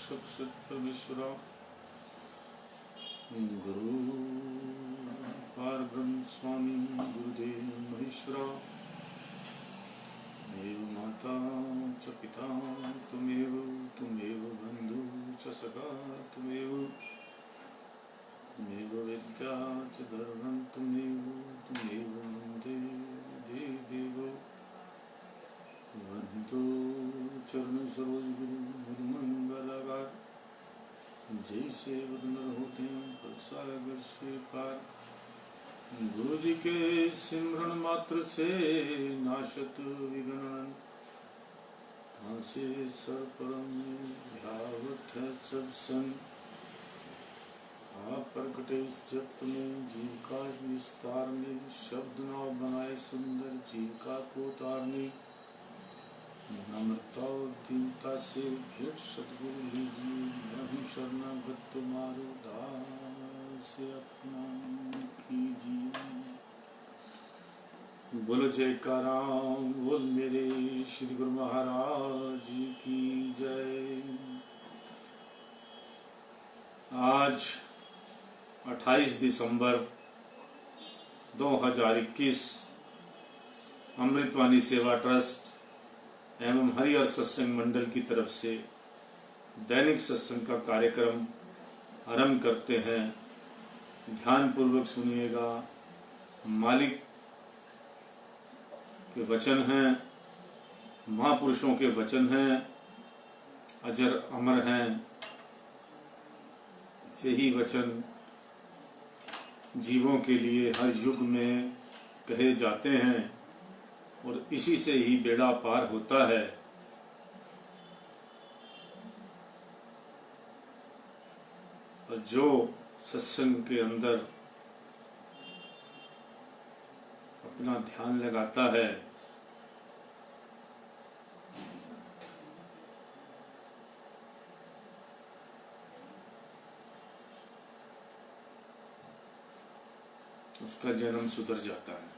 साक्षात् परमेश्वरा गुरु परब्रह्म स्वामी गुरुदेव महेश्वरा त्वमेव माता च पिता त्वमेव बंधु च सखा त्वमेव विद्या च धर्मं त्वमेव वन्दे देवो वन्दो चरण सरोज गुरुमंगलगार जैसे वदनर होते हैं सागर से पार गुरु जी के सिमरन मात्र से नाशत विघ्न से सर्वपरम ध्यावत है सब सन आप प्रकटे इस जगत में जीव का विस्तार में शब्द नाव बनाए सुंदर जीव का को तारने नम्रता और दीनता से भेंट सतगुरु लीजिए नहीं शरणागत तुम्हारो दास अपना कीजिए। बोलो जयकारा बोल मेरे श्री गुरु महाराज जी की जय। आज 28 दिसंबर 2021 अमृतवाणी सेवा ट्रस्ट एवं हरिहर सत्संग मंडल की तरफ से दैनिक सत्संग का कार्यक्रम आरंभ करते हैं। ध्यान पूर्वक सुनिएगा। मालिक के वचन हैं, महापुरुषों के वचन हैं, अजर अमर हैं। यही वचन जीवों के लिए हर युग में कहे जाते हैं और इसी से ही बेड़ा पार होता है। और जो सत्संग के अंदर अपना ध्यान लगाता है उसका जन्म सुधर जाता है।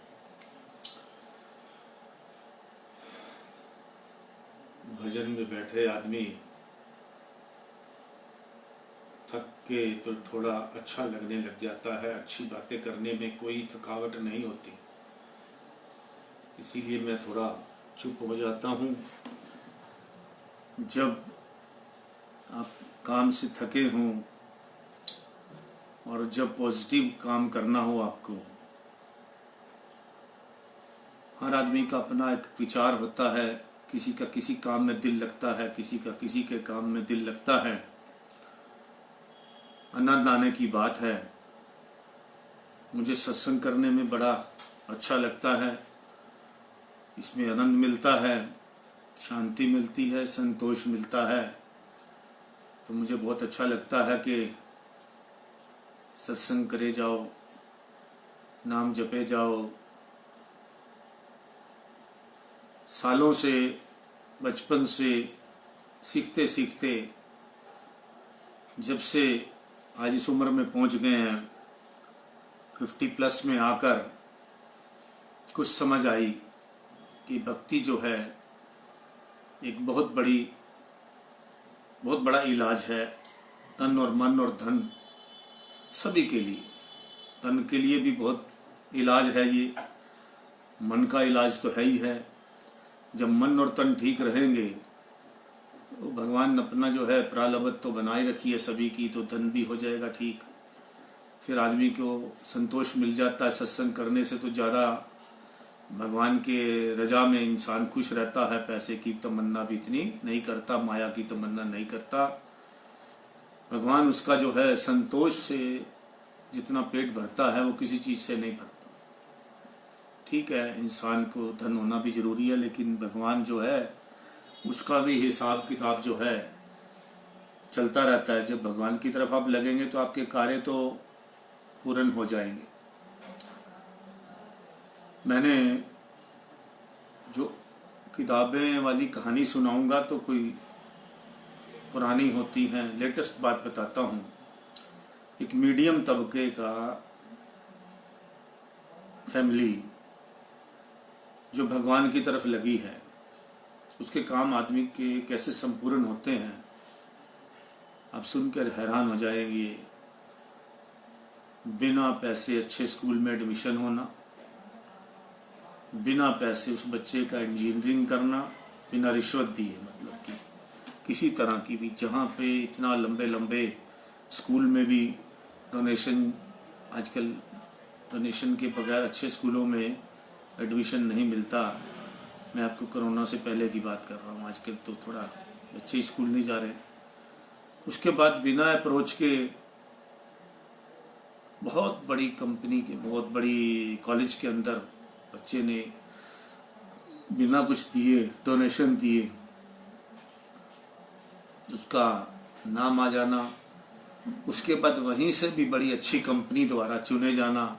भजन में बैठे आदमी थक के तो थोड़ा अच्छा लगने लग जाता है, अच्छी बातें करने में कोई थकावट नहीं होती। इसीलिए मैं थोड़ा चुप हो जाता हूँ। जब आप काम से थके हों और जब पॉजिटिव काम करना हो आपको, हर आदमी का अपना एक विचार होता है। किसी का किसी काम में दिल लगता है, किसी का किसी के काम में दिल लगता है। आनंद आने की बात है। मुझे सत्संग करने में बड़ा अच्छा लगता है। इसमें आनंद मिलता है, शांति मिलती है, संतोष मिलता है। तो मुझे बहुत अच्छा लगता है कि सत्संग करे जाओ, नाम जपे जाओ। सालों से, बचपन से सीखते सीखते जब से आज इस उम्र में पहुंच गए हैं, 50+ में आकर कुछ समझ आई कि भक्ति जो है एक बहुत बड़ा इलाज है। तन और मन और धन सभी के लिए। तन के लिए भी बहुत इलाज है ये, मन का इलाज तो है ही है। जब मन और तन ठीक रहेंगे तो भगवान अपना जो है प्रालब्ध तो बनाए रखी है सभी की, तो धन भी हो जाएगा ठीक। फिर आदमी को संतोष मिल जाता है। सत्संग करने से तो ज़्यादा भगवान के रजा में इंसान खुश रहता है। पैसे की तमन्ना भी इतनी नहीं करता, माया की तमन्ना नहीं करता। भगवान उसका जो है संतोष से जितना पेट भरता है वो किसी चीज़ से नहीं भरता। ठीक है, इंसान को धन होना भी जरूरी है, लेकिन भगवान जो है उसका भी हिसाब किताब जो है चलता रहता है। जब भगवान की तरफ आप लगेंगे तो आपके कार्य तो पूर्ण हो जाएंगे। मैंने जो किताबें वाली कहानी सुनाऊंगा तो कोई पुरानी होती हैं। लेटेस्ट बात बताता हूँ। एक मीडियम तबके का फैमिली जो भगवान की तरफ लगी है, उसके काम आदमी के कैसे संपूर्ण होते हैं आप सुनकर हैरान हो जाएंगे। बिना पैसे अच्छे स्कूल में एडमिशन होना, बिना पैसे उस बच्चे का इंजीनियरिंग करना, बिना रिश्वत दिए, मतलब कि किसी तरह की भी, जहाँ पे इतना लंबे लंबे स्कूल में भी डोनेशन, आजकल डोनेशन के बगैर अच्छे स्कूलों में एडमिशन नहीं मिलता। मैं आपको कोरोना से पहले की बात कर रहा हूँ, आजकल तो थोड़ा बच्चे स्कूल नहीं जा रहे। उसके बाद बिना अप्रोच के बहुत बड़ी कंपनी के, बहुत बड़ी कॉलेज के अंदर बच्चे ने बिना कुछ दिए, डोनेशन दिए, उसका नाम आ जाना, उसके बाद वहीं से भी बड़ी अच्छी कंपनी द्वारा चुने जाना।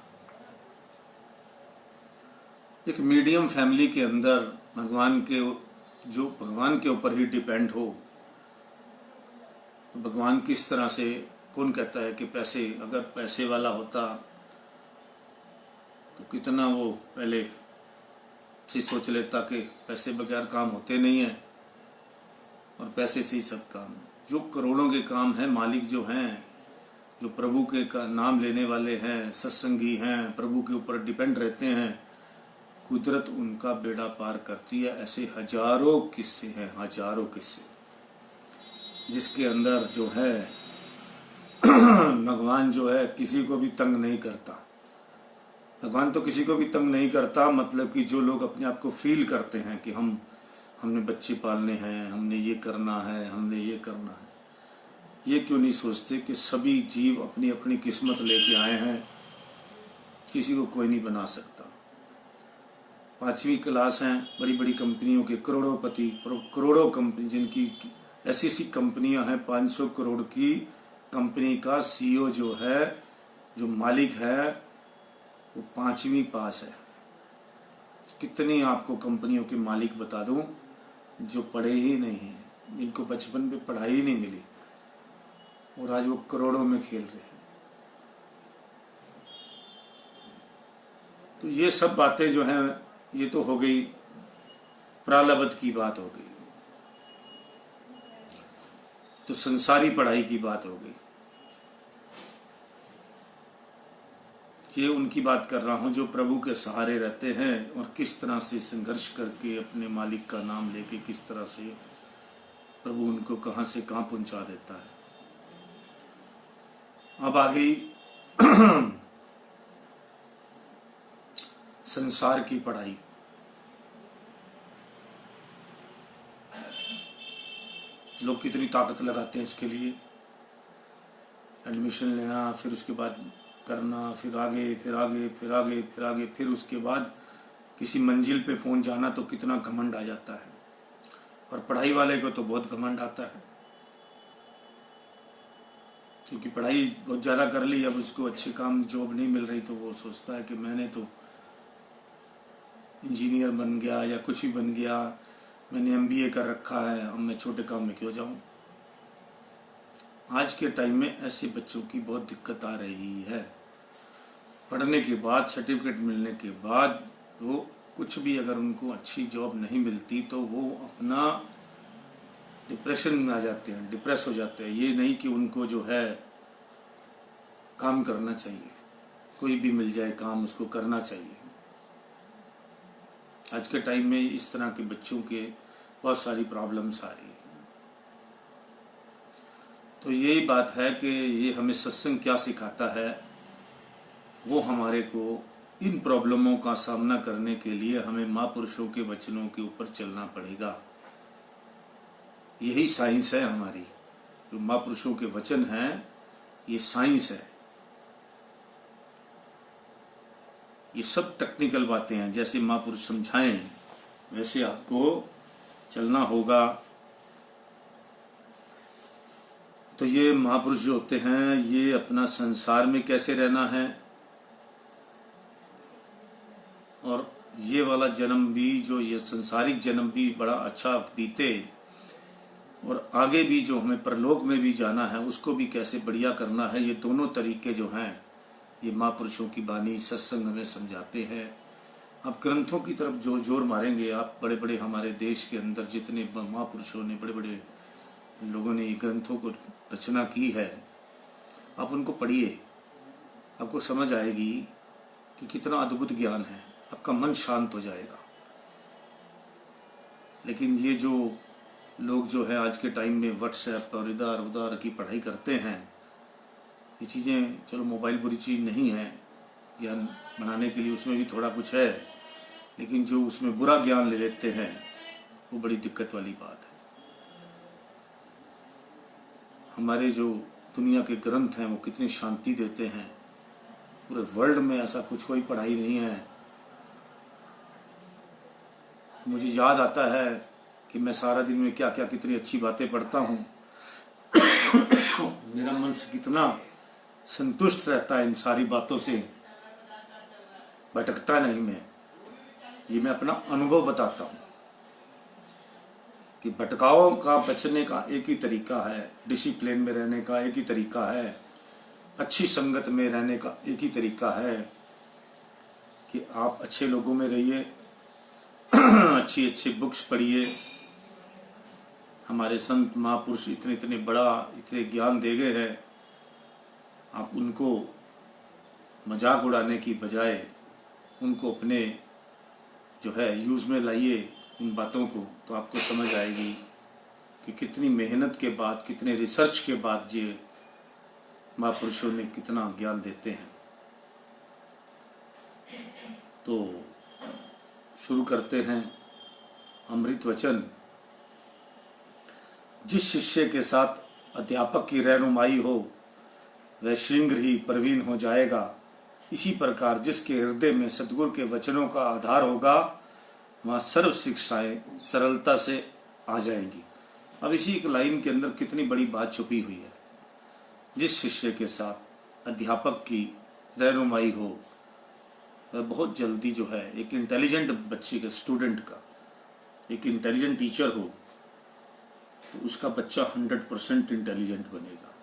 एक मीडियम फैमिली के अंदर भगवान के ऊपर ही डिपेंड हो, तो भगवान किस तरह से, कौन कहता है कि पैसे, अगर पैसे वाला होता तो कितना वो पहले से सोच लेता कि पैसे बगैर काम होते नहीं है और पैसे से ही सब काम। जो करोड़ों के काम हैं, मालिक जो हैं, जो प्रभु के का नाम लेने वाले हैं, सत्संगी हैं, प्रभु के ऊपर डिपेंड रहते हैं, कुदरत उनका बेड़ा पार करती है। ऐसे हजारों किस्से हैं, हजारों किस्से, जिसके अंदर जो है भगवान जो है किसी को भी तंग नहीं करता। भगवान तो किसी को भी तंग नहीं करता, मतलब कि जो लोग अपने आप को फील करते हैं कि हमने बच्चे पालने हैं, हमने ये करना है, हमने ये करना है, ये क्यों नहीं सोचते कि सभी जीव अपनी अपनी किस्मत लेके आए हैं, किसी को कोई नहीं बना सकता। 5वीं क्लास हैं, बड़ी बड़ी कंपनियों के करोड़ोपति, करोड़ों कंपनी, जिनकी ऐसी सी कंपनियां हैं, 500 करोड़ की कंपनी का सीईओ जो है, जो मालिक है, वो 5वीं पास है। कितनी आपको कंपनियों के मालिक बता दूं जो पढ़े ही नहीं हैं, जिनको बचपन में पढ़ाई ही नहीं मिली और आज वो करोड़ों में खेल रहे हैं। तो ये सब बातें जो हैं, ये तो हो गई प्रारब्ध की बात हो गई, तो संसारी पढ़ाई की बात हो गई। ये उनकी बात कर रहा हूं जो प्रभु के सहारे रहते हैं और किस तरह से संघर्ष करके अपने मालिक का नाम लेके किस तरह से प्रभु उनको कहां से कहां पहुंचा देता है। अब आ गई संसार की पढ़ाई। लोग कितनी ताकत लगाते हैं इसके लिए, एडमिशन लेना, फिर उसके बाद करना, फिर आगे, फिर आगे, फिर आगे, फिर आगे, फिर उसके बाद किसी मंजिल पे पहुंच जाना तो कितना घमंड आ जाता है। और पढ़ाई वाले को तो बहुत घमंड आता है, क्योंकि पढ़ाई बहुत ज़्यादा कर ली, अब उसको अच्छे काम जॉब नहीं मिल रही, तो वो सोचता है कि मैंने तो इंजीनियर बन गया या कुछ भी बन गया, मैंने MBA कर रखा है, अब मैं छोटे काम में क्यों जाऊं। आज के टाइम में ऐसे बच्चों की बहुत दिक्कत आ रही है। पढ़ने के बाद, सर्टिफिकेट मिलने के बाद, तो कुछ भी अगर उनको अच्छी जॉब नहीं मिलती तो वो अपना डिप्रेशन में आ जाते हैं, डिप्रेस हो जाते हैं। ये नहीं कि उनको जो है काम करना चाहिए, कोई भी मिल जाए काम उसको करना चाहिए। आज के टाइम में इस तरह के बच्चों के बहुत सारी प्रॉब्लम्स आ रही है। तो यही बात है कि ये हमें सत्संग क्या सिखाता है, वो हमारे को इन प्रॉब्लमों का सामना करने के लिए हमें महापुरुषों के वचनों के ऊपर चलना पड़ेगा। यही साइंस है हमारी, जो महापुरुषों के वचन हैं, ये साइंस है। ये सब टेक्निकल बातें हैं, जैसे महापुरुष समझाएं वैसे आपको चलना होगा। तो ये महापुरुष जो होते हैं, ये अपना संसार में कैसे रहना है और ये वाला जन्म भी, जो ये संसारिक जन्म भी बड़ा अच्छा बीते और आगे भी जो हमें परलोक में भी जाना है उसको भी कैसे बढ़िया करना है, ये दोनों तरीके जो हैं ये महापुरुषों की वाणी सत्संग हमें समझाते हैं। आप ग्रंथों की तरफ जोर मारेंगे, आप बड़े बड़े हमारे देश के अंदर जितने महापुरुषों ने बड़े बड़े लोगों ने ग्रंथों को रचना की है, आप उनको पढ़िए, आपको समझ आएगी कि कितना अद्भुत ज्ञान है, आपका मन शांत हो जाएगा। लेकिन ये जो लोग जो है आज के टाइम में व्हाट्सएप और इधर उधर की पढ़ाई करते हैं, ये चीज़ें, चलो मोबाइल बुरी चीज़ नहीं है, ज्ञान बनाने के लिए उसमें भी थोड़ा कुछ है, लेकिन जो उसमें बुरा ज्ञान ले लेते हैं वो बड़ी दिक्कत वाली बात है। हमारे जो दुनिया के ग्रंथ हैं वो कितनी शांति देते हैं, पूरे वर्ल्ड में ऐसा कुछ कोई पढ़ाई नहीं है। मुझे याद आता है कि मैं सारा दिन में क्या क्या कितनी अच्छी बातें पढ़ता हूँ। मेरा मन से कितना संतुष्ट रहता है इन सारी बातों से, भटकता नहीं मैं। ये मैं अपना अनुभव बताता हूँ कि भटकाव का बचने का एक ही तरीका है, डिसिप्लिन में रहने का एक ही तरीका है, अच्छी संगत में रहने का एक ही तरीका है कि आप अच्छे लोगों में रहिए, अच्छी अच्छी बुक्स पढ़िए। हमारे संत महापुरुष इतने इतने बड़ा इतने ज्ञान दे गए हैं, आप उनको मजाक उड़ाने की बजाय उनको अपने जो है यूज में लाइए उन बातों को, तो आपको समझ आएगी कि कितनी मेहनत के बाद, कितने रिसर्च के बाद ये महापुरुषों ने कितना ज्ञान देते हैं। तो शुरू करते हैं अमृत वचन। जिस शिष्य के साथ अध्यापक की रहनुमाई हो वह शीघ्र ही प्रवीण हो जाएगा। इसी प्रकार जिसके हृदय में सद्गुरु के वचनों का आधार होगा वहाँ सर्व शिक्षाएं सरलता से आ जाएंगी। अब इसी एक लाइन के अंदर कितनी बड़ी बात छुपी हुई है। जिस शिष्य के साथ अध्यापक की रहनुमाई हो वह बहुत जल्दी जो है एक इंटेलिजेंट बच्चे का, स्टूडेंट का, एक इंटेलिजेंट टीचर हो तो उसका बच्चा 100% इंटेलिजेंट बनेगा।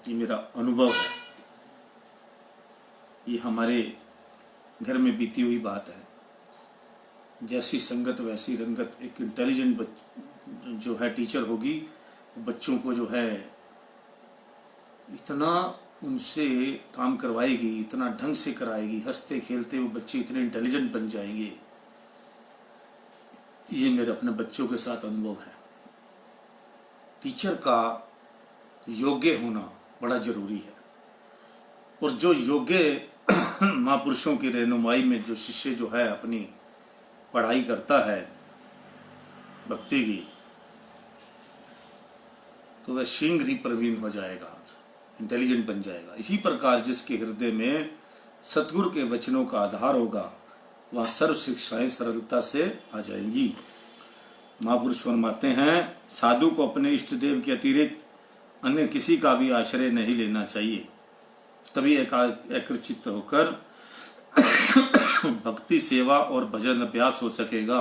ये मेरा अनुभव है, ये हमारे घर में बीती हुई बात है। जैसी संगत वैसी रंगत। एक इंटेलिजेंट जो है टीचर होगी, बच्चों को जो है इतना उनसे काम करवाएगी, इतना ढंग से कराएगी, हंसते खेलते वो बच्चे इतने इंटेलिजेंट बन जाएंगे। ये मेरे अपने बच्चों के साथ अनुभव है। टीचर का योग्य होना बड़ा जरूरी है, और जो योग्य महापुरुषों की रहनुमाई में जो शिष्य जो है अपनी पढ़ाई करता है भक्ति की, तो वह शीघ्र ही प्रवीण हो जाएगा, इंटेलिजेंट बन जाएगा। इसी प्रकार जिसके हृदय में सतगुरु के वचनों का आधार होगा वह सर्व शिक्षाएं सरलता से आ जाएंगी। महापुरुष फरमाते हैं, साधु को अपने इष्ट देव के अतिरिक्त अन्य किसी का भी आश्रय नहीं लेना चाहिए, तभी एकाग्रचित्त होकर भक्ति सेवा और भजन अभ्यास हो सकेगा।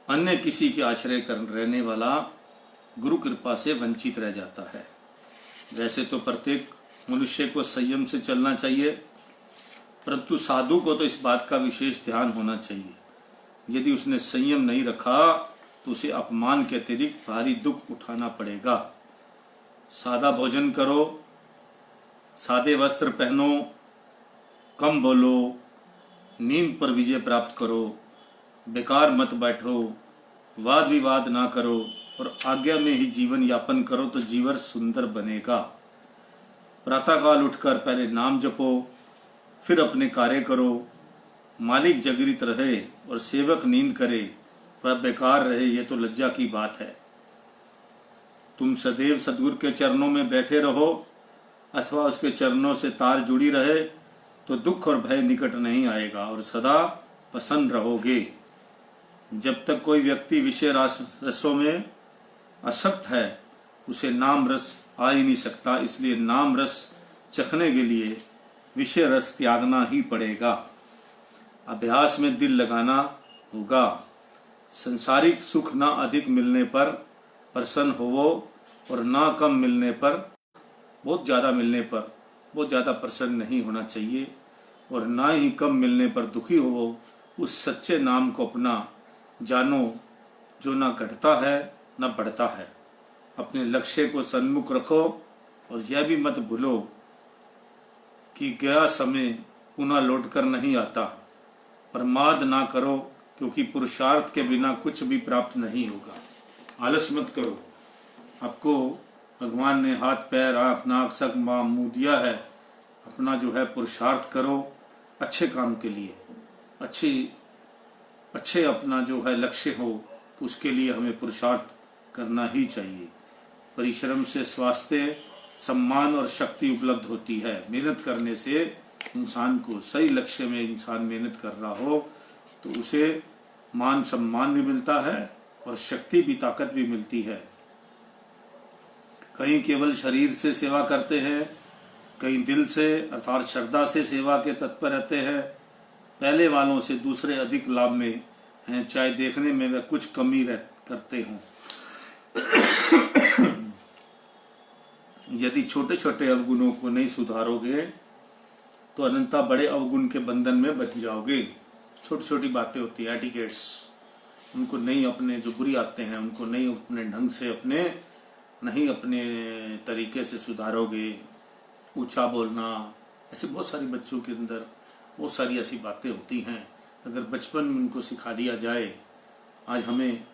अन्य किसी के आश्रय कर रहने वाला गुरु कृपा से वंचित रह जाता है। वैसे तो प्रत्येक मनुष्य को संयम से चलना चाहिए, परंतु साधु को तो इस बात का विशेष ध्यान होना चाहिए। यदि उसने संयम नहीं रखा तो उसे अपमान के अतिरिक्त भारी दुख उठाना पड़ेगा। सादा भोजन करो, सादे वस्त्र पहनो, कम बोलो, नींद पर विजय प्राप्त करो, बेकार मत बैठो, वाद विवाद ना करो और आज्ञा में ही जीवन यापन करो तो जीवन सुंदर बनेगा। प्रातःकाल उठकर पहले नाम जपो, फिर अपने कार्य करो। मालिक जागृत रहे और सेवक नींद करे, वह बेकार रहे, ये तो लज्जा की बात है। तुम सदैव सद्गुरु के चरणों में बैठे रहो अथवा उसके चरणों से तार जुड़ी रहे तो दुख और भय निकट नहीं आएगा और सदा प्रसन्न रहोगे। जब तक कोई व्यक्ति विषय रसों में आसक्त है उसे नाम रस आ ही नहीं सकता। इसलिए नाम रस चखने के लिए विषय रस त्यागना ही पड़ेगा, अभ्यास में दिल लगाना होगा। संसारिक सुख ना अधिक मिलने पर प्रसन्न होवो और ना कम मिलने पर, बहुत ज़्यादा मिलने पर बहुत ज़्यादा प्रसन्न नहीं होना चाहिए, और ना ही कम मिलने पर दुखी होवो। उस सच्चे नाम को अपना जानो जो ना घटता है ना बढ़ता है। अपने लक्ष्य को सन्मुख रखो और यह भी मत भूलो कि गया समय पुनः लौटकर नहीं आता। प्रमाद ना करो, क्योंकि पुरुषार्थ के बिना कुछ भी प्राप्त नहीं होगा। आलस मत करो। आपको भगवान ने हाथ पैर आँख नाक सक मुँह दिया है। अपना जो है पुरुषार्थ करो अच्छे काम के लिए। अच्छे अपना जो है लक्ष्य हो तो उसके लिए हमें पुरुषार्थ करना ही चाहिए। परिश्रम से स्वास्थ्य, सम्मान और शक्ति उपलब्ध होती है। मेहनत करने से इंसान को, सही लक्ष्य में इंसान मेहनत कर रहा हो तो उसे मान सम्मान भी मिलता है और शक्ति भी, ताकत भी मिलती है। कहीं केवल शरीर से सेवा करते हैं, कहीं दिल से अर्थात श्रद्धा से सेवा के तत्पर रहते हैं। पहले वालों से दूसरे अधिक लाभ में हैं, चाहे देखने में वह कुछ कमी करते हों। यदि छोटे छोटे अवगुणों को नहीं सुधारोगे तो अनंता बड़े अवगुण के बंधन में बच जाओगे। छोटी छोटी बातें होती है, एटिकेट्स, उनको नहीं, अपने जो बुरी आते हैं उनको नहीं अपने ढंग से, अपने तरीके से सुधारोगे। ऊंचा बोलना, ऐसे बहुत सारी बच्चों के अंदर बहुत सारी ऐसी बातें होती हैं। अगर बचपन में उनको सिखा दिया जाए, आज हमें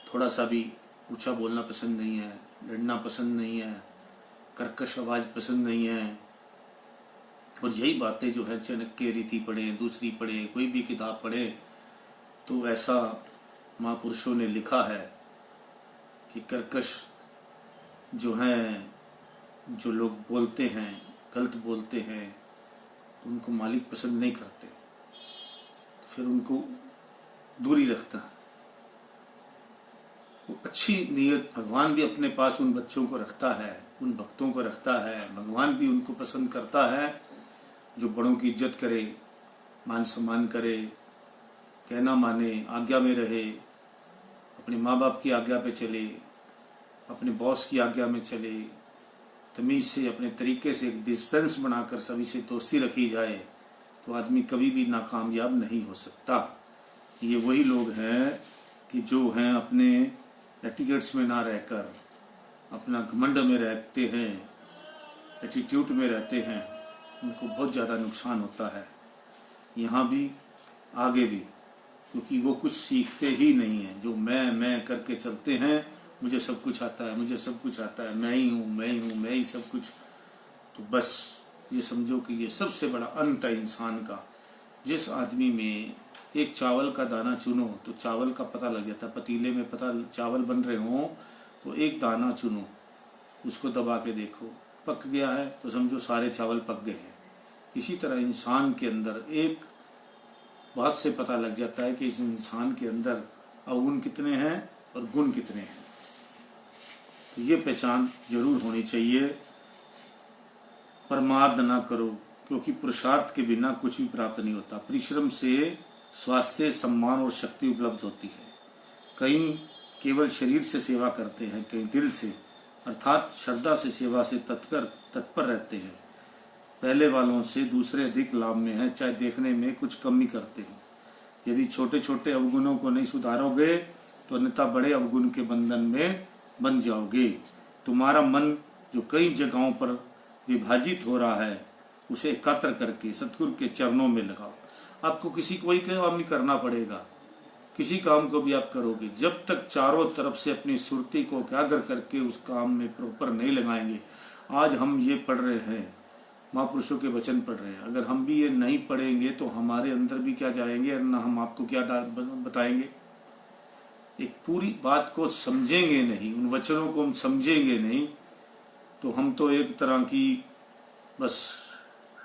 थोड़ा सा भी ऊंचा बोलना पसंद नहीं है, लड़ना पसंद नहीं है, कर्कश आवाज़ पसंद नहीं है, और यही बातें जो है चाणक्य रीति पढ़ें, दूसरी पढ़ें, कोई भी किताब पढ़ें तो ऐसा महापुरुषों ने लिखा है कि कर्कश जो हैं, जो लोग बोलते हैं, गलत बोलते हैं, उनको मालिक पसंद नहीं करते, तो फिर उनको दूरी रखता है। तो अच्छी नीयत भगवान भी अपने पास उन बच्चों को रखता है, उन भक्तों को रखता है। भगवान भी उनको पसंद करता है जो बड़ों की इज्जत करे, मान सम्मान करे, कहना माने, आज्ञा में रहे, अपने माँ बाप की आज्ञा पे चले, अपने बॉस की आज्ञा में चले, तमीज से, अपने तरीके से एक डिस्टेंस बनाकर सभी से दोस्ती रखी जाए तो आदमी कभी भी नाकामयाब नहीं हो सकता। ये वही लोग हैं कि जो हैं अपने एटिकेट्स में ना रहकर अपना घमंड में रहते हैं, एटीट्यूड में रहते हैं, उनको बहुत ज़्यादा नुकसान होता है, यहाँ भी आगे भी, क्योंकि वो कुछ सीखते ही नहीं हैं। जो मैं करके चलते हैं, मुझे सब कुछ आता है, मुझे सब कुछ आता है, मैं ही हूँ, मैं ही सब कुछ, तो बस ये समझो कि ये सबसे बड़ा अंत है इंसान का। जिस आदमी में एक चावल का दाना चुनो तो चावल का पता लग जाता है, पतीले में पता चावल बन रहे हों तो एक दाना चुनो, उसको दबा के देखो, पक गया है तो समझो सारे चावल पक गए हैं। इसी तरह इंसान के अंदर एक बात से पता लग जाता है कि इस इंसान के अंदर अवगुण कितने हैं और गुण कितने हैं। तो ये पहचान जरूर होनी चाहिए। प्रमाद ना करो, क्योंकि पुरुषार्थ के बिना कुछ भी प्राप्त नहीं होता। परिश्रम से स्वास्थ्य, सम्मान और शक्ति उपलब्ध होती है। कहीं केवल शरीर से सेवा करते हैं, कहीं दिल से अर्थात श्रद्धा से सेवा से तत्पर रहते हैं। पहले वालों से दूसरे अधिक लाभ में हैं, चाहे देखने में कुछ कमी करते हो। यदि छोटे छोटे अवगुणों को नहीं सुधारोगे तो अन्यथा बड़े अवगुण के बंधन में बन जाओगे। तुम्हारा मन जो कई जगहों पर विभाजित हो रहा है, उसे एकत्र करके सतगुरु के चरणों में लगाओ। आपको किसी कोई काम नहीं करना पड़ेगा, किसी काम को भी आप करोगे जब तक चारों तरफ से अपनी सुरती को एकाग्र करके उस काम में प्रॉपर नहीं लगाएंगे। आज हम ये पढ़ रहे हैं, महापुरुषों के वचन पढ़ रहे हैं, अगर हम भी ये नहीं पढ़ेंगे तो हमारे अंदर भी क्या जाएंगे, ना हम आपको क्या बताएंगे। एक पूरी बात को समझेंगे नहीं, उन वचनों को हम समझेंगे नहीं, तो हम तो एक तरह की बस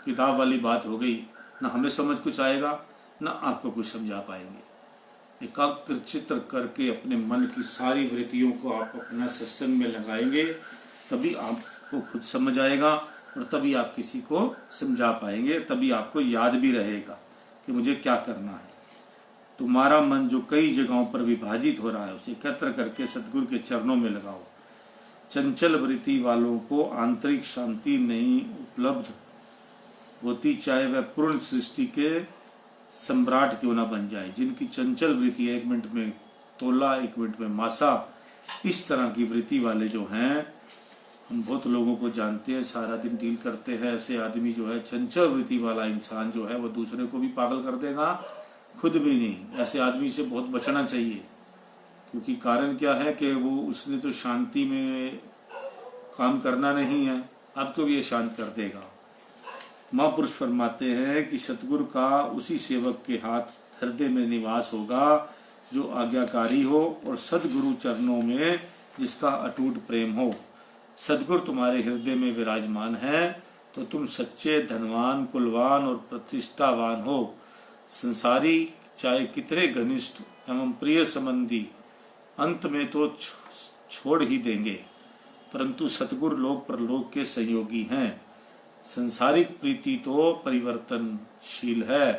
किताब वाली बात हो गई, ना हमें समझ कुछ आएगा ना आपको कुछ समझा पाएंगे। एकाग्र चित्र करके अपने मन की सारी वृत्तियों को आप अपना सत्संग में लगाएंगे, तभी आपको खुद समझ आएगा और तभी आप किसी को समझा पाएंगे, तभी आपको याद भी रहेगा कि मुझे क्या करना है। तुम्हारा मन जो कई जगहों पर विभाजित हो रहा है, उसे एकत्र करके सतगुरु के चरणों में लगाओ। चंचल वृत्ति वालों को आंतरिक शांति नहीं उपलब्ध होती, चाहे वह पूर्ण सृष्टि के सम्राट क्यों ना बन जाए। जिनकी चंचल वृत्ति है, 1 मिनट में तोला, 1 मिनट में मासा, इस तरह की वृत्ति वाले जो हैं, हम बहुत लोगों को जानते हैं, सारा दिन डील करते हैं। ऐसे आदमी जो है, चंचल वृत्ति वाला इंसान जो है, वो दूसरे को भी पागल कर देगा, खुद भी नहीं। ऐसे आदमी से बहुत बचना चाहिए, क्योंकि कारण क्या है कि वो उसने तो शांति में काम करना नहीं है, आपको भी ये शांत कर देगा। महापुरुष फरमाते हैं कि सतगुरु का उसी सेवक के हाथ हृदय में निवास होगा जो आज्ञाकारी हो और सदगुरु चरणों में जिसका अटूट प्रेम हो। सदगुरु तुम्हारे हृदय में विराजमान है तो तुम सच्चे धनवान, कुलवान और प्रतिष्ठावान हो। संसारी चाहे कितने घनिष्ठ एवं प्रिय संबंधी अंत में तो छोड़ ही देंगे, परंतु सतगुरु लोक परलोक के सहयोगी हैं। संसारिक प्रीति तो परिवर्तनशील है,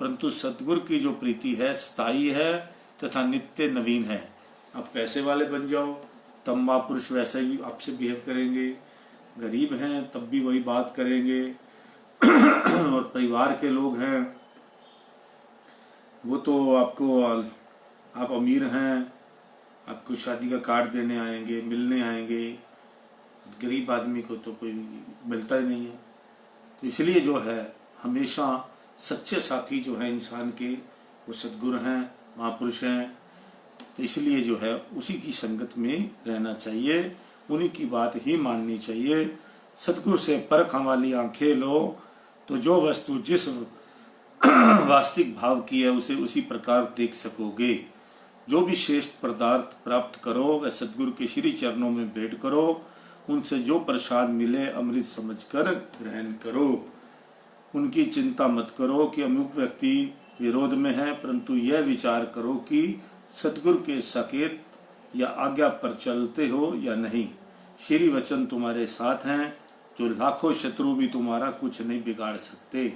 परंतु सतगुरु की जो प्रीति है स्थायी है तथा नित्य नवीन है। आप पैसे वाले बन जाओ तब महापुरुष वैसे ही आपसे बिहेव करेंगे, गरीब हैं तब भी वही बात करेंगे और परिवार के लोग हैं वो तो आपको, आप अमीर हैं आपको शादी का कार्ड देने आएंगे, मिलने आएंगे, गरीब आदमी को तो कोई मिलता ही नहीं है। तो इसलिए जो है हमेशा सच्चे साथी जो है इंसान के, वो सद्गुरु हैं, महापुरुष हैं। तो इसलिए जो है उसी की संगत में रहना चाहिए, उन्हीं की बात ही माननी चाहिए। सतगुरु से परख वाली आंखें लो तो जो वस्तु जिस वास्तविक भाव की है उसे उसी प्रकार देख सकोगे। जो भी श्रेष्ठ पदार्थ प्राप्त करो वह सतगुरु के श्री चरणों में भेंट करो, उनसे जो प्रसाद मिले अमृत समझकर ग्रहण करो। उनकी चिंता मत करो कि अमुक व्यक्ति विरोध में है, परंतु यह विचार करो कि सतगुरु के सकेत या आज्ञा पर चलते हो या नहीं। श्री वचन तुम्हारे साथ हैं, जो लाखों शत्रु भी तुम्हारा कुछ नहीं बिगाड़ सकते।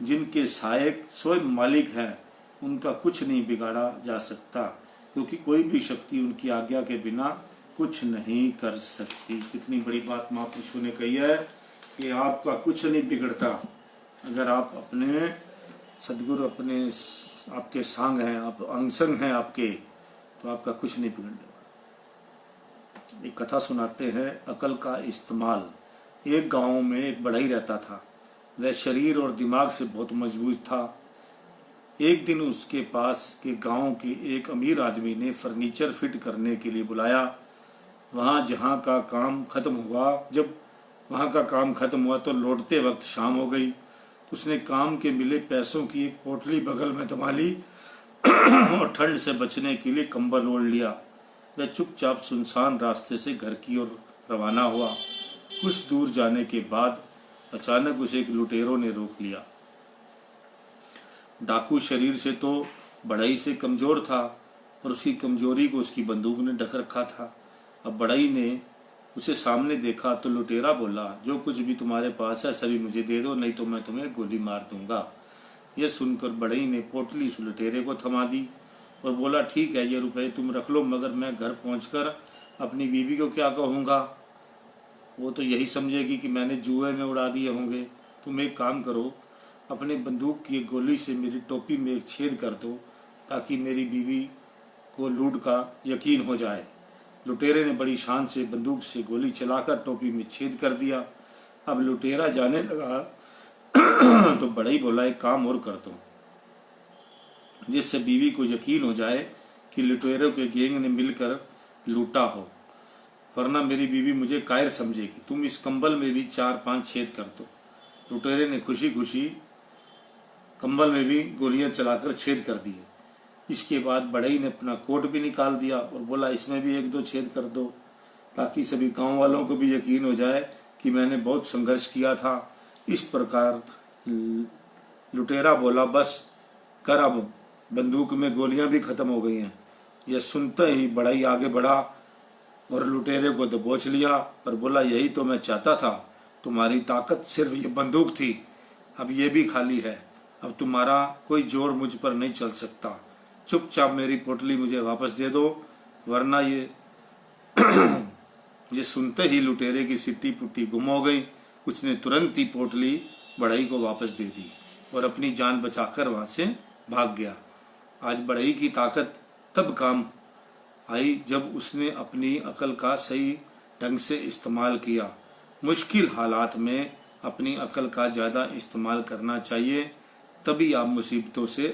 जिनके सहायक स्वयं मालिक है उनका कुछ नहीं बिगाड़ा जा सकता, क्योंकि कोई भी शक्ति उनकी आज्ञा के बिना कुछ नहीं कर सकती। कितनी बड़ी बात महापुरुषों ने कही है कि आपका कुछ नहीं बिगड़ता अगर आप अपने सदगुरु अपने आपके संग हैं, आप अंगसंग हैं आपके, तो आपका कुछ नहीं बिगड़ने वाला। एक कथा सुनाते हैं अकल का इस्तेमाल। एक गांव में एक बढ़ई रहता था। वह शरीर और दिमाग से बहुत मजबूत था। एक दिन उसके पास के गांव के एक अमीर आदमी ने फर्नीचर फिट करने के लिए बुलाया। जब वहां का काम खत्म हुआ तो लौटते वक्त शाम हो गई। उसने काम के मिले पैसों की एक पोटली बगल में दबा ली और ठंड से बचने के लिए कंबल ओढ़ लिया। वह चुपचाप सुनसान रास्ते से घर की ओर रवाना हुआ। कुछ दूर जाने के बाद अचानक उसे एक लुटेरों ने रोक लिया। डाकू शरीर से तो बढ़ई से कमजोर था, पर उसकी कमजोरी को उसकी बंदूक ने ढक रखा था। अब बढ़ई ने उसे सामने देखा तो लुटेरा बोला, जो कुछ भी तुम्हारे पास है सभी मुझे दे दो, नहीं तो मैं तुम्हें गोली मार दूंगा। यह सुनकर बढ़ई ने पोटली उस लुटेरे को थमा दी और बोला, ठीक है ये रुपए तुम रख लो, मगर मैं घर पहुंचकर अपनी बीवी को क्या कहूँगा? वो तो यही समझेगी कि मैंने जुए में उड़ा दिए होंगे। तुम एक काम करो, अपने बंदूक की गोली से मेरी टोपी में एक छेद कर दो ताकि मेरी बीवी को लूट का यकीन हो जाए। लुटेरे ने बड़ी शान से बंदूक से गोली चलाकर टोपी में छेद कर दिया। अब लुटेरा जाने लगा तो बढ़ई बोला, एक काम और कर दो जिससे बीवी को यकीन हो जाए कि लुटेरों के गैंग ने मिलकर लूटा हो, वरना मेरी बीवी मुझे कायर समझेगी। तुम इस कंबल में भी 4-5 छेद कर दो। लुटेरे ने खुशी खुशी कंबल में भी गोलियां चलाकर छेद कर दिए। इसके बाद बढ़ई ने अपना कोट भी निकाल दिया और बोला, इसमें भी 1-2 छेद कर दो ताकि सभी गांव वालों को भी यकीन हो जाए कि मैंने बहुत संघर्ष किया था। इस प्रकार लुटेरा बोला, बस कर, अब बंदूक में गोलियां भी खत्म हो गई हैं। यह सुनते ही बढ़ई आगे बढ़ा और लुटेरे को दबोच लिया और बोला, यही तो मैं चाहता था, तुम्हारी ताकत सिर्फ ये बंदूक थी, अब ये भी खाली है। अब तुम्हारा कोई जोर मुझ पर नहीं चल सकता। चुपचाप मेरी पोटली मुझे वापस दे दो, वरना ये सुनते ही लुटेरे की सिट्टी पुट्टी गुम हो गई। उसने तुरंत ही पोटली बढ़ई को वापस दे दी और अपनी जान बचाकर वहां से भाग गया। आज बढ़ई की ताकत तब काम आई जब उसने अपनी अकल का सही ढंग से इस्तेमाल किया। मुश्किल हालात में अपनी अकल का ज़्यादा इस्तेमाल करना चाहिए, तभी आप मुसीबतों से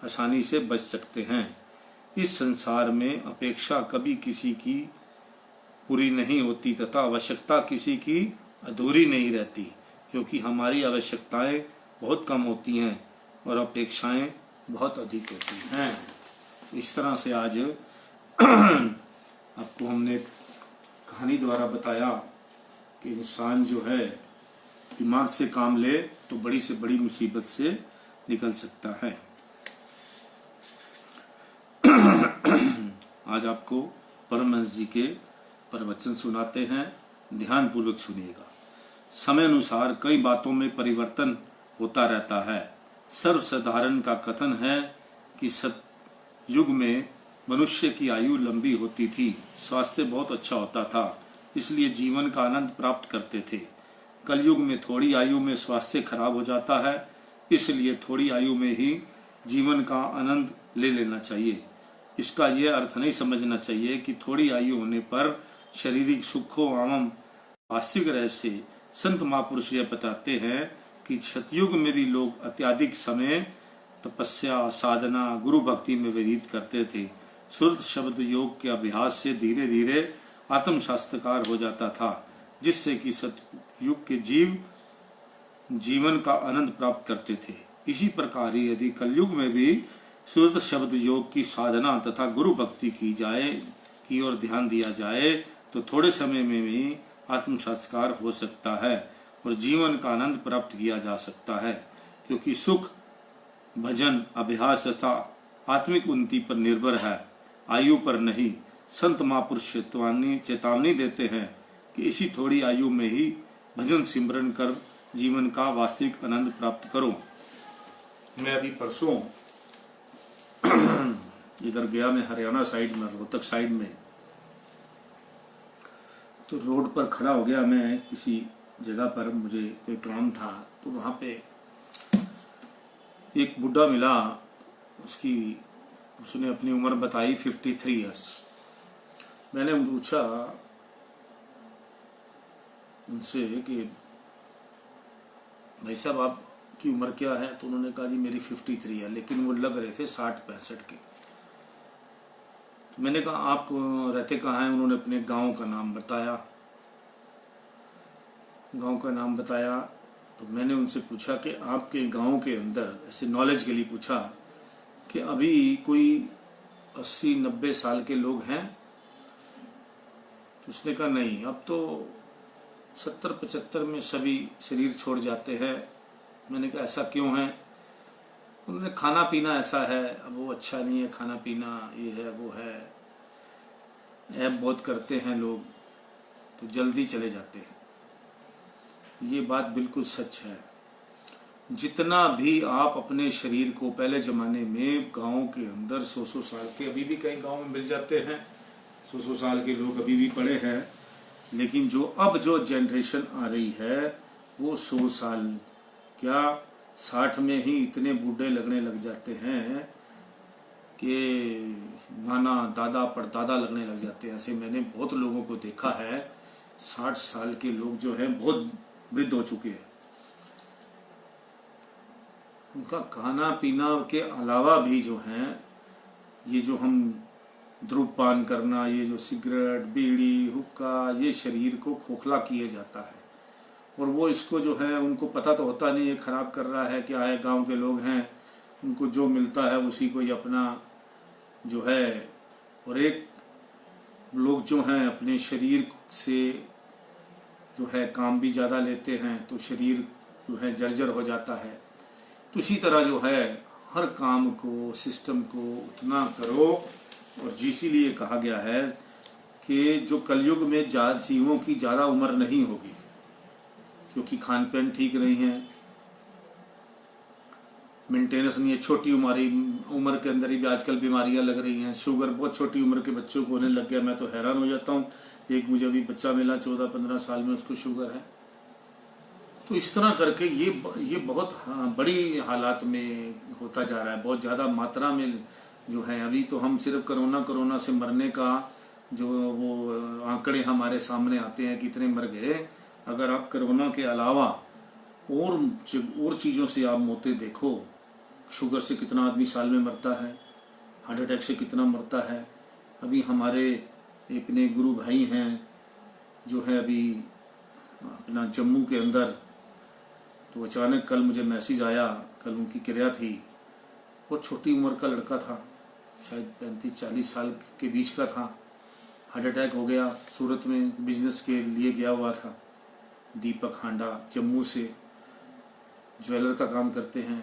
आसानी से बच सकते हैं। इस संसार में अपेक्षा कभी किसी की पूरी नहीं होती तथा आवश्यकता किसी की अधूरी नहीं रहती, क्योंकि हमारी आवश्यकताएं बहुत कम होती हैं और अपेक्षाएं बहुत अधिक होती हैं। इस तरह से आज आपको हमने कहानी द्वारा बताया कि इंसान जो है दिमाग से काम ले तो बड़ी से बड़ी मुसीबत से निकल सकता है। आज आपको परमहंस जी के प्रवचन सुनाते हैं, ध्यान पूर्वक सुनिएगा। समय अनुसार कई बातों में परिवर्तन होता रहता है। सर्वसाधारण का कथन है कि सतयुग में मनुष्य की आयु लंबी होती थी, स्वास्थ्य बहुत अच्छा होता था, इसलिए जीवन का आनंद प्राप्त करते थे। कलयुग में थोड़ी आयु में स्वास्थ्य खराब हो जाता है, इसलिए थोड़ी आयु में ही जीवन का आनंद ले लेना चाहिए। इसका यह अर्थ नहीं समझना चाहिए कि थोड़ी आयु होने पर शारीरिक सुखों एवं वास्तविक रहस्य। संत महापुरुष यह बताते हैं कि सतयुग में भी लोग अत्यधिक समय तपस्या, साधना, गुरु भक्ति में व्यतीत करते थे। सुरत शब्द योग के अभ्यास से धीरे धीरे आत्म साक्षात्कार हो जाता था, जिससे कि सतयुग के जीवन का आनंद प्राप्त करते थे। इसी प्रकार ही यदि कलयुग में भी सुरत शब्द योग की साधना तथा गुरु भक्ति की ओर ध्यान दिया जाए तो थोड़े समय में भी आत्म साक्षात्कार हो सकता है और जीवन का आनंद प्राप्त किया जा सकता है, क्योंकि सुख भजन अभ्यास तथा आत्मिक उन्नति पर निर्भर है, आयु पर नहीं। संत महापुरुष चेतावनी देते हैं कि इसी थोड़ी आयु में ही भजन सिमरन कर जीवन का वास्तविक आनंद प्राप्त करो। मैं अभी परसों इधर गया, मैं हरियाणा साइड में, रोहतक साइड में, तो रोड पर खड़ा हो गया मैं किसी जगह पर, मुझे कोई काम था, तो वहाँ पे एक बुढ़ा मिला। उसने अपनी उम्र बताई 53 ईयर्स। मैंने पूछा उनसे कि भाई साहब आपकी उम्र क्या है? तो उन्होंने कहा जी मेरी 53 है, लेकिन वो लग रहे थे 60-65 के। तो मैंने कहा आप रहते कहाँ हैं? उन्होंने अपने गांव का नाम बताया। तो मैंने उनसे पूछा कि आपके गांव के अंदर, ऐसे नॉलेज के लिए पूछा कि अभी कोई 80-90 साल के लोग हैं? तो उसने कहा नहीं, अब तो 70-75 में सभी शरीर छोड़ जाते हैं। मैंने कहा ऐसा क्यों है? उन्होंने खाना पीना ऐसा है, अब वो अच्छा नहीं है, खाना पीना ये है वो है, ऐब बहुत करते हैं लोग, तो जल्दी चले जाते हैं। ये बात बिल्कुल सच है। जितना भी आप अपने शरीर को, पहले जमाने में गांव के अंदर 100-100 साल के, अभी भी कई गांव में मिल जाते हैं 100-100 साल के लोग अभी भी पड़े हैं, लेकिन अब जो जनरेशन आ रही है वो 100 साल क्या 60 में ही इतने बूढ़े लगने लग जाते हैं कि नाना दादा परदादा लगने लग जाते हैं। ऐसे मैंने बहुत लोगों को देखा है, 60 साल के लोग जो हैं बहुत वृद्ध हो चुके हैं। उनका खाना पीना के अलावा भी जो है, ये जो हम धूम्रपान करना, ये जो सिगरेट, बीड़ी, हुक्का, ये शरीर को खोखला किए जाता है, और वो इसको जो है उनको पता तो होता नहीं ये खराब कर रहा है क्या है। गांव के लोग हैं, उनको जो मिलता है उसी को ही अपना जो है, और एक लोग जो हैं अपने शरीर से जो है काम भी ज़्यादा लेते हैं, तो शरीर जो है जर्जर हो जाता है। तो इसी तरह जो है हर काम को, सिस्टम को उतना करो। और इसीलिए कहा गया है कि जो कलयुग में जीवों की ज़्यादा उम्र नहीं होगी, क्योंकि खान पान ठीक नहीं है, मेंटेनेंस नहीं है। छोटी उम्र के अंदर ही भी आजकल बीमारियां लग रही हैं। शुगर बहुत छोटी उम्र के बच्चों को होने लग गया। मैं तो हैरान हो जाता हूँ। एक मुझे अभी बच्चा मिला 14-15 साल में, उसको शुगर है। तो इस तरह करके ये बहुत बड़ी हालात में होता जा रहा है, बहुत ज़्यादा मात्रा में जो है अभी तो हम सिर्फ कोरोना से मरने का जो वो आंकड़े हमारे सामने आते हैं कितने मर गए। अगर आप कोरोना के अलावा और चीज़ों से आप मौतें देखो, शुगर से कितना आदमी साल में मरता है, हार्ट अटैक से कितना मरता है। अभी हमारे अपने गुरु भाई हैं जो है अभी अपना जम्मू के अंदर, तो अचानक कल मुझे मैसेज आया, कल उनकी क्रिया थी। वो छोटी उम्र का लड़का था, शायद 35-40 साल के बीच का था। हार्ट अटैक हो गया। सूरत में बिजनेस के लिए गया हुआ था। दीपक हांडा जम्मू से ज्वेलर का काम करते हैं।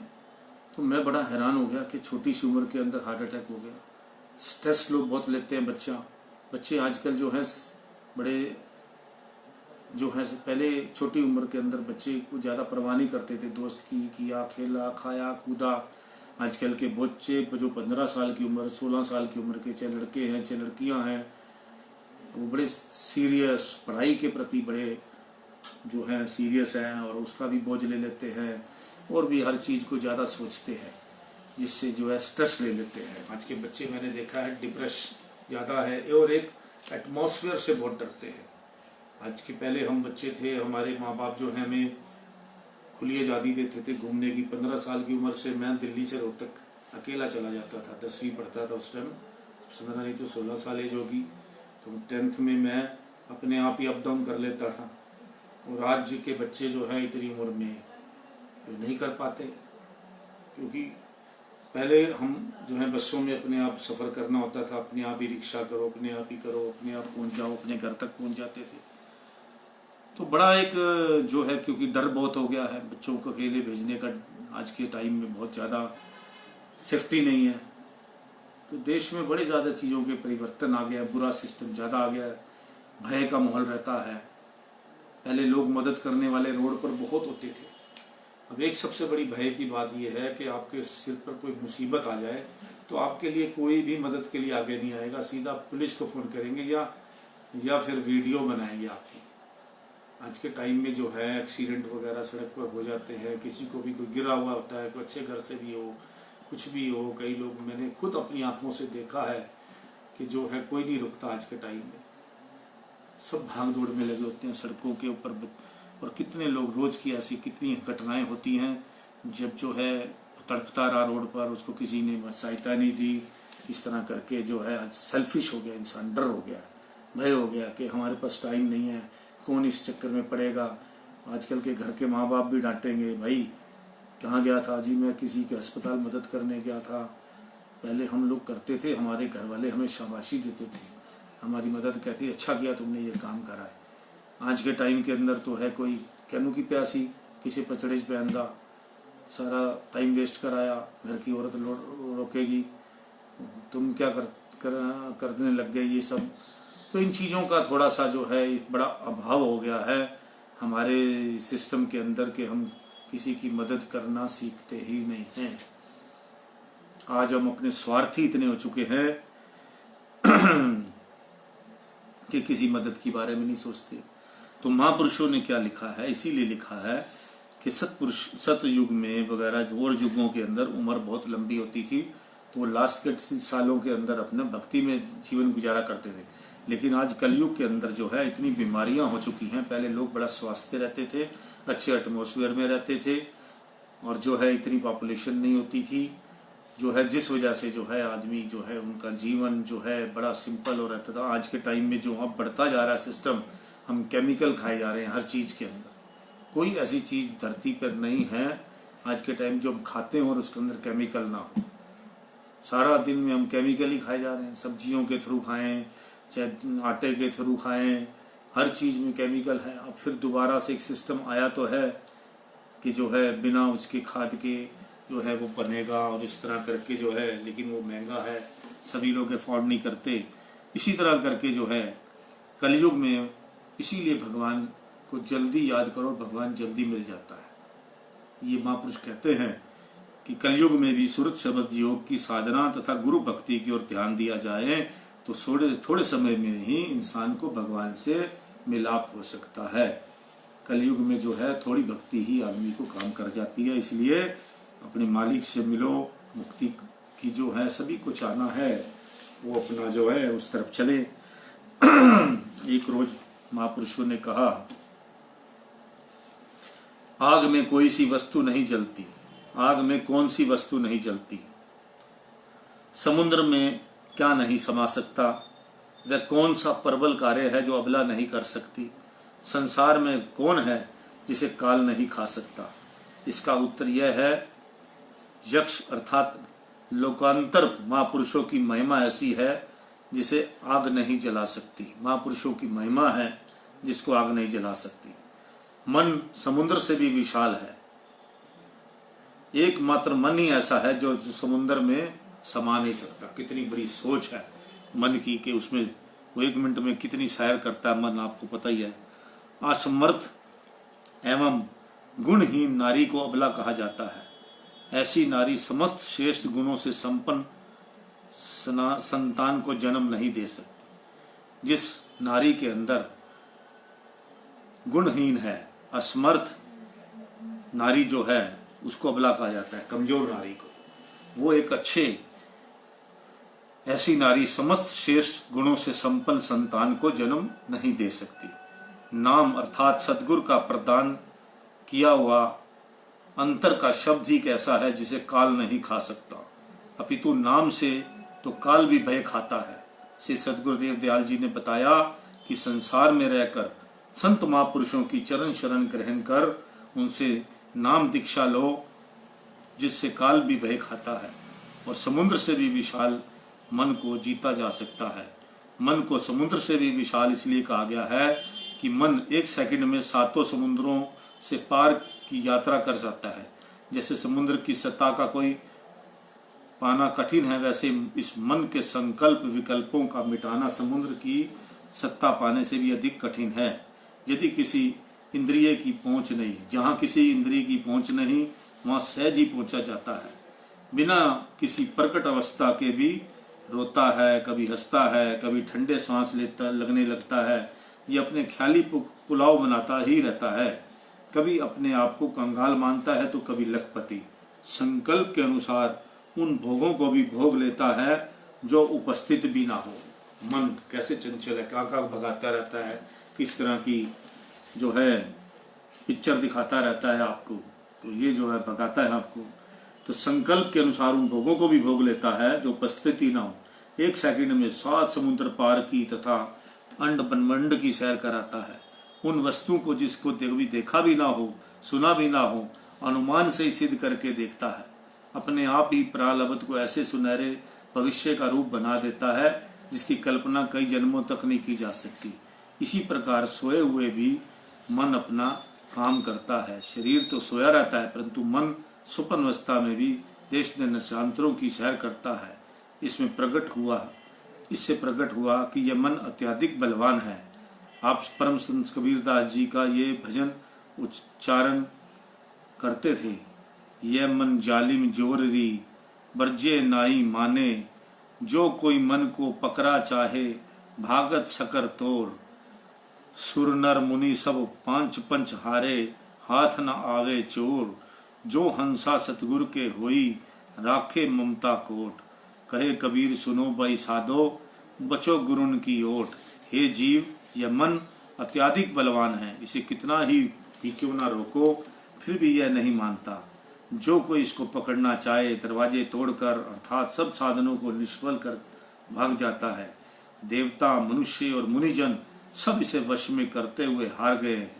तो मैं बड़ा हैरान हो गया कि छोटी सी उम्र के अंदर हार्ट अटैक हो गया। स्ट्रेस लोग बहुत लेते हैं। बच्चे आजकल जो है बड़े जो है, पहले छोटी उम्र के अंदर बच्चे को ज़्यादा परवाह नहीं करते थे, दोस्त की किया, खेला, खाया, कूदा। आजकल के बच्चे जो 15 साल की उम्र, 16 साल की उम्र के, चाहे लड़के हैं चाहे लड़कियां हैं, वो बड़े सीरियस पढ़ाई के प्रति बड़े जो है सीरियस हैं और उसका भी बोझ ले लेते हैं और भी हर चीज़ को ज़्यादा सोचते हैं, जिससे जो है स्ट्रेस ले लेते हैं। आज के बच्चे मैंने देखा है डिप्रेस ज़्यादा है और एक एटमॉस्फेयर से बहुत डरते हैं। आज के पहले हम बच्चे थे, हमारे माँ बाप जो है हमें खुली आज़ादी देते थे घूमने की। 15 साल की उम्र से मैं दिल्ली से रोहतक अकेला चला जाता था। 10वीं पढ़ता था उस टाइम, 15 नहीं तो 16 साल एज होगी। तो 10th में मैं अपने आप ही अप डाउन कर लेता था। और आज के बच्चे जो है इतनी उम्र में तो नहीं कर पाते, क्योंकि पहले हम जो है बसों में अपने आप सफ़र करना होता था, अपने आप ही रिक्शा करो, अपने आप ही करो, अपने आप पहुंच जाओ, अपने घर तक पहुंच जाते थे। तो बड़ा एक जो है, क्योंकि डर बहुत हो गया है बच्चों को अकेले भेजने का। आज के टाइम में बहुत ज़्यादा सेफ्टी नहीं है, तो देश में बड़े ज़्यादा चीज़ों के परिवर्तन आ गया है, बुरा सिस्टम ज़्यादा आ गया है, भय का माहौल रहता है। पहले लोग मदद करने वाले रोड पर बहुत होते थे। अब एक सबसे बड़ी भय की बात यह है कि आपके सिर पर कोई मुसीबत आ जाए तो आपके लिए कोई भी मदद के लिए आगे नहीं आएगा, सीधा पुलिस को फ़ोन करेंगे या फिर वीडियो बनाएंगे आपकी। आज के टाइम में जो है एक्सीडेंट वगैरह सड़क पर हो जाते हैं, किसी को भी कोई गिरा हुआ होता है, कोई अच्छे घर से भी हो, कुछ भी हो। कई लोग मैंने खुद अपनी आंखों से देखा है कि जो है कोई नहीं रुकता आज के टाइम में, सब भाग दौड़ में लगे होते हैं सड़कों के ऊपर। और कितने लोग रोज़ की ऐसी कितनी घटनाएं होती हैं, जब जो है तड़पता रहा रोड पर, उसको किसी ने सहायता नहीं दी। इस तरह करके जो है सेल्फिश हो गया इंसान, डर हो गया, भय हो गया कि हमारे पास टाइम नहीं है, कौन इस चक्कर में पड़ेगा। आजकल के घर के माँ बाप भी डांटेंगे, भाई कहाँ गया था जी, मैं किसी के अस्पताल मदद करने गया था। पहले हम लोग करते थे, हमारे घर वाले हमें शाबाशी देते थे, हमारी मदद कहती, अच्छा किया तुमने ये काम करा है। आज के टाइम के अंदर तो है कोई कहनू की प्यासी, किसी पचड़े पे अंधा, सारा टाइम वेस्ट कराया। घर की औरत रोकेगी, तुम क्या करने लग गए, ये सब। तो इन चीज़ों का थोड़ा सा जो है बड़ा अभाव हो गया है हमारे सिस्टम के अंदर कि हम किसी की मदद करना सीखते ही नहीं हैं। आज हम अपने स्वार्थी इतने हो चुके हैं कि किसी मदद के बारे में नहीं सोचते। तो महापुरुषों ने क्या लिखा है, इसीलिए लिखा है कि सतयुग में वगैरह और युगों के अंदर उम्र बहुत लंबी होती थी, तो वो लास्ट के सालों के अंदर अपने भक्ति में जीवन गुजारा करते थे। लेकिन आज कलयुग के अंदर जो है इतनी बीमारियां हो चुकी हैं। पहले लोग बड़ा स्वस्थ रहते थे, अच्छे एटमॉस्फेयर में रहते थे, और जो है इतनी पॉपुलेशन नहीं होती थी, जो है जिस वजह से जो है आदमी जो है उनका जीवन जो है बड़ा सिंपल हो रहता था। आज के टाइम में जो अब बढ़ता जा रहा है सिस्टम, हम केमिकल खाए जा रहे हैं हर चीज़ के अंदर। कोई ऐसी चीज़ धरती पर नहीं है आज के टाइम जो हम खाते हैं और उसके अंदर केमिकल ना हो। सारा दिन में हम केमिकल ही खाए जा रहे हैं, सब्जियों के थ्रू खाएं चाहे आटे के थ्रू खाएं, हर चीज़ में केमिकल है। अब फिर दोबारा से एक सिस्टम आया तो है कि जो है बिना उसके खाद के जो है वो बनेगा और इस तरह करके जो है, लेकिन वो महंगा है, सभी लोग अफोर्ड नहीं करते। इसी तरह करके जो है कलयुग में, इसीलिए भगवान को जल्दी याद करो, भगवान जल्दी मिल जाता है। ये महापुरुष कहते हैं कि कलयुग में भी सुरत शब्द योग की साधना तथा गुरु भक्ति की ओर ध्यान दिया जाए तो थोड़े समय में ही इंसान को भगवान से मिलाप हो सकता है। कलयुग में जो है थोड़ी भक्ति ही आदमी को काम कर जाती है। इसलिए अपने मालिक से मिलो, मुक्ति कि जो है सभी को चाहना है वो अपना जो है उस तरफ चले। एक रोज महापुरुषों ने कहा, आग में कोई सी वस्तु नहीं जलती, आग में कौन सी वस्तु नहीं जलती, समुद्र में क्या नहीं समा सकता, वह कौन सा प्रबल कार्य है जो अबला नहीं कर सकती, संसार में कौन है जिसे काल नहीं खा सकता। इसका उत्तर यह है, यक्ष अर्थात लोकांतर महापुरुषों की महिमा ऐसी है जिसे आग नहीं जला सकती। महापुरुषों की महिमा है जिसको आग नहीं जला सकती। मन समुद्र से भी विशाल है, एकमात्र मन ही ऐसा है जो समुद्र में समा नहीं सकता। कितनी बड़ी सोच है मन की कि उसमें वो 1 मिनट में कितनी सैर करता है मन, आपको पता ही है। असमर्थ एवं गुणहीन नारी को अबला कहा जाता है। ऐसी नारी समस्त श्रेष्ठ गुणों से संपन्न संतान को जन्म नहीं दे सकती। जिस नारी के अंदर गुणहीन है, असमर्थ नारी जो है उसको अबला कहा जाता है, कमजोर नारी को। वो एक ऐसी नारी समस्त श्रेष्ठ गुणों से संपन्न संतान को जन्म नहीं दे सकती। नाम अर्थात सद्गुरु का प्रदान किया हुआ अंतर का शब्द ही ऐसा है जिसे काल नहीं खा सकता, अपितु नाम से तो काल भी भय खाता है। श्री सद्गुरुदेव दयाल जी ने बताया कि संसार में रहकर संत महापुरुषों की चरण शरण ग्रहण कर उनसे नाम दीक्षा लो, जिससे काल भी भय खाता है और समुद्र से भी विशाल मन को जीता जा सकता है। मन को समुद्र से भी विशाल इसलिए कहा गया है कि मन 1 सेकंड में 7 समुद्रों से पार की यात्रा कर सकता है। जैसे समुद्र की सतह का कोई पाना कठिन है, वैसे इस मन के संकल्प विकल्पों का मिटाना समुद्र की सत्ता पाने से भी अधिक कठिन है। यदि किसी इंद्रिय की पहुंच नहीं, जहां किसी इंद्रिय की पहुंच नहीं वहां सहज ही पहुंचा जाता है। बिना किसी प्रकट अवस्था के भी रोता है, कभी हंसता है, कभी ठंडे सांस लगने लगता है, ये अपने ख्याली पुलाव बनाता ही रहता है। कभी अपने आप को कंगाल मानता है तो कभी लखपति। संकल्प के अनुसार उन भोगों को भी भोग लेता है जो उपस्थित भी ना हो। मन कैसे चंचल है, कहाँ कहाँ भगाता रहता है, किस तरह की जो है पिक्चर दिखाता रहता है आपको, तो ये जो है भगाता है आपको। तो संकल्प के अनुसार उन भोगों को भी भोग लेता है जो उपस्थिति ना हो। 1 सेकंड में 7 समुद्र पार की तथा अंड ब्रह्मांड की सैर कराता है। उन वस्तुओं को जिसको कभी देखा भी ना हो, सुना भी ना हो, अनुमान से ही सिद्ध करके देखता है। अपने आप ही प्रारब्ध को ऐसे सुनहरे भविष्य का रूप बना देता है जिसकी कल्पना कई जन्मों तक नहीं की जा सकती। इसी प्रकार सोए हुए भी मन अपना काम करता है। शरीर तो सोया रहता है परंतु मन स्वप्न अवस्था में भी देश देशांतरों की सैर करता है। इससे प्रकट हुआ कि यह मन अत्यधिक बलवान है। आप परम संत कबीरदास जी का ये भजन उच्चारण करते थे, यह मन जालिम जोररी बरजे नाई माने, जो कोई मन को पकड़ा चाहे भागत सकर तोर, सुर नर मुनि सब 5 पंच हारे, हाथ न आवे चोर, जो हंसा सतगुरु के होई राखे ममता कोट, कहे कबीर सुनो भाई साधो बचो गुरुन की ओट। हे जीव, यह मन अत्याधिक बलवान है, इसे कितना ही भी क्यों ना रोको फिर भी यह नहीं मानता। जो कोई इसको पकड़ना चाहे दरवाजे तोड़कर अर्थात सब साधनों को निष्फल कर भाग जाता है। देवता, मनुष्य और मुनिजन सब इसे वश में करते हुए हार गए हैं,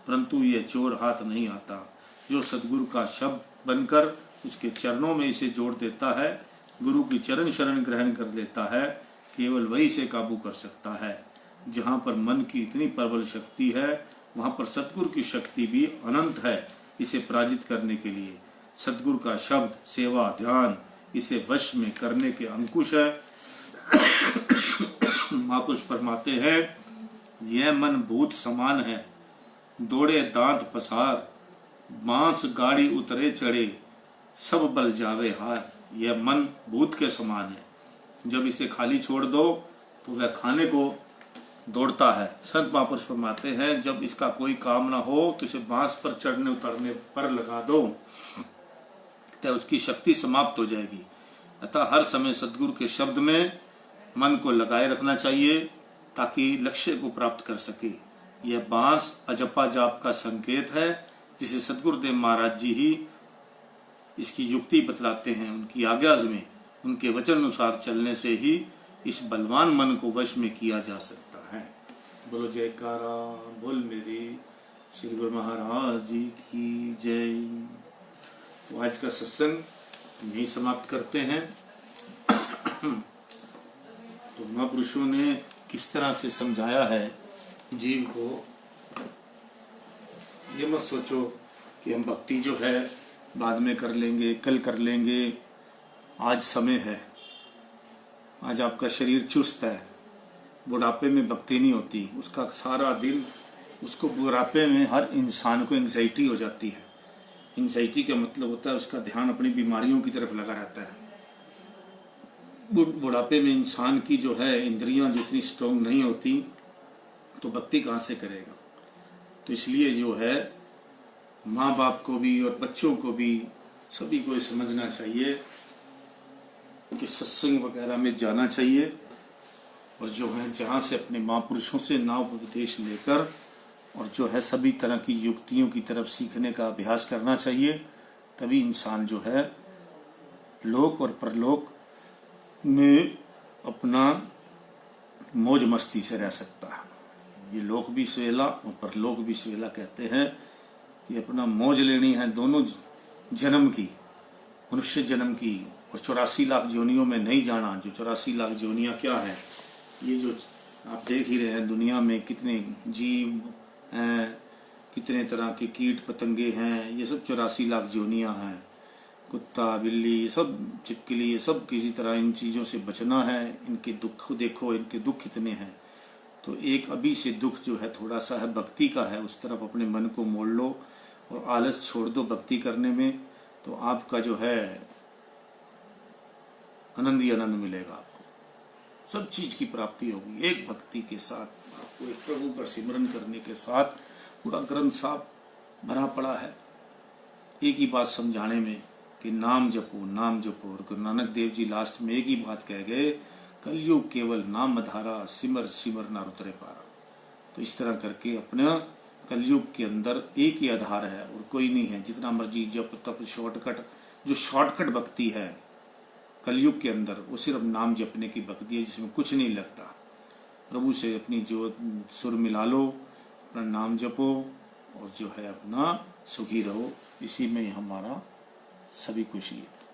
परंतु यह चोर हाथ नहीं आता। जो सद्गुरु का शब्द बनकर उसके चरणों में इसे जोड़ देता है, गुरु की चरण शरण ग्रहण कर लेता है, केवल वही से काबू कर सकता है। जहाँ पर मन की इतनी प्रबल शक्ति है वहाँ पर सतगुरु की शक्ति भी अनंत है इसे पराजित करने के लिए। सतगुरु का शब्द, सेवा, ध्यान इसे वश में करने के अंकुश है। महापुरुष फरमाते हैं, यह मन भूत समान है, दौड़े दांत पसार, बांस गाड़ी उतरे चढ़े, सब बल जावे हार। यह मन भूत के समान है, जब इसे खाली छोड़ दो तो वह खाने को दौड़ता है। संत महापुरुष फरमाते हैं, जब इसका कोई काम ना हो तो इसे बांस पर चढ़ने उतरने पर लगा दो तो उसकी शक्ति समाप्त हो जाएगी। अतः हर समय सद्गुरु के शब्द में मन को लगाए रखना चाहिए ताकि लक्ष्य को प्राप्त कर सके। यह बांस अजपा जाप का संकेत है जिसे सद्गुरुदेव महाराज जी ही इसकी युक्ति बतलाते हैं। उनकी आज्ञा में, उनके वचन अनुसार चलने से ही इस बलवान मन को वश में किया जा सकता है। बोलो जयकारा बोल मेरे श्री गुरु महाराज जी की जय। तो आज का सत्संग यही समाप्त करते हैं। तो महापुरुषों ने किस तरह से समझाया है जीव को। ये मत सोचो कि हम भक्ति जो है बाद में कर लेंगे, कल कर लेंगे। आज समय है, आज आपका शरीर चुस्त है। बुढ़ापे में भक्ति नहीं होती, उसका सारा दिन, उसको बुढ़ापे में हर इंसान को एंग्जाइटी हो जाती है। एंग्जाइटी का मतलब होता है उसका ध्यान अपनी बीमारियों की तरफ लगा रहता है। बुढ़ापे में इंसान की जो है इंद्रियां जितनी स्ट्रोंग नहीं होती तो भक्ति कहाँ से करेगा। तो इसलिए जो है माँ बाप को भी और बच्चों को भी सभी को ये समझना चाहिए कि सत्संग वगैरह में जाना चाहिए और जो है जहाँ से अपने महापुरुषों से नाम उपदेश लेकर और जो है सभी तरह की युक्तियों की तरफ सीखने का अभ्यास करना चाहिए। तभी इंसान जो है लोक और परलोक में अपना मौज मस्ती से रह सकता है। ये लोक भी स्वेला और परलोक भी स्वेला कहते हैं कि अपना मौज लेनी है दोनों जन्म की, मनुष्य जन्म की और 84 लाख जोनियों में नहीं जाना। जो 84 लाख जोनियाँ क्या है, ये जो आप देख ही रहे हैं दुनिया में कितने जीव हैं, कितने तरह के कीट पतंगे हैं, ये सब 84 लाख जोनियाँ हैं। कुत्ता बिल्ली ये सब छिपकली ये सब किसी तरह इन चीज़ों से बचना है। इनके दुख देखो, इनके दुख कितने हैं। तो एक अभी से दुख जो है थोड़ा सा है भक्ति का है, उस तरफ अपने मन को मोड़ लो और आलस छोड़ दो भक्ति करने में। तो आपका जो है आनंद ही आनंद मिलेगा। आपको सब चीज की प्राप्ति होगी। एक भक्ति के साथ आपको एक प्रभु का सिमरन करने के साथ पूरा ग्रंथ साहब भरा पड़ा है एक ही बात समझाने में कि नाम जपो नाम जपो। और गुरु नानक देव जी लास्ट में एक ही बात कह गए, कलयुग केवल नाम धारा, सिमर सिमर ना उतरे पारा। तो इस तरह करके अपना कलयुग के अंदर एक ही आधार है और कोई नहीं है। जितना मर्जी जप तप शॉर्टकट, जो शॉर्टकट भक्ति है कलयुग के अंदर वो सिर्फ नाम जपने की भक्ति है जिसमें कुछ नहीं लगता। प्रभु से अपनी जो सुर मिला लो, अपना नाम जपो और जो है अपना सुखी रहो। इसी में हमारा सभी खुशी है।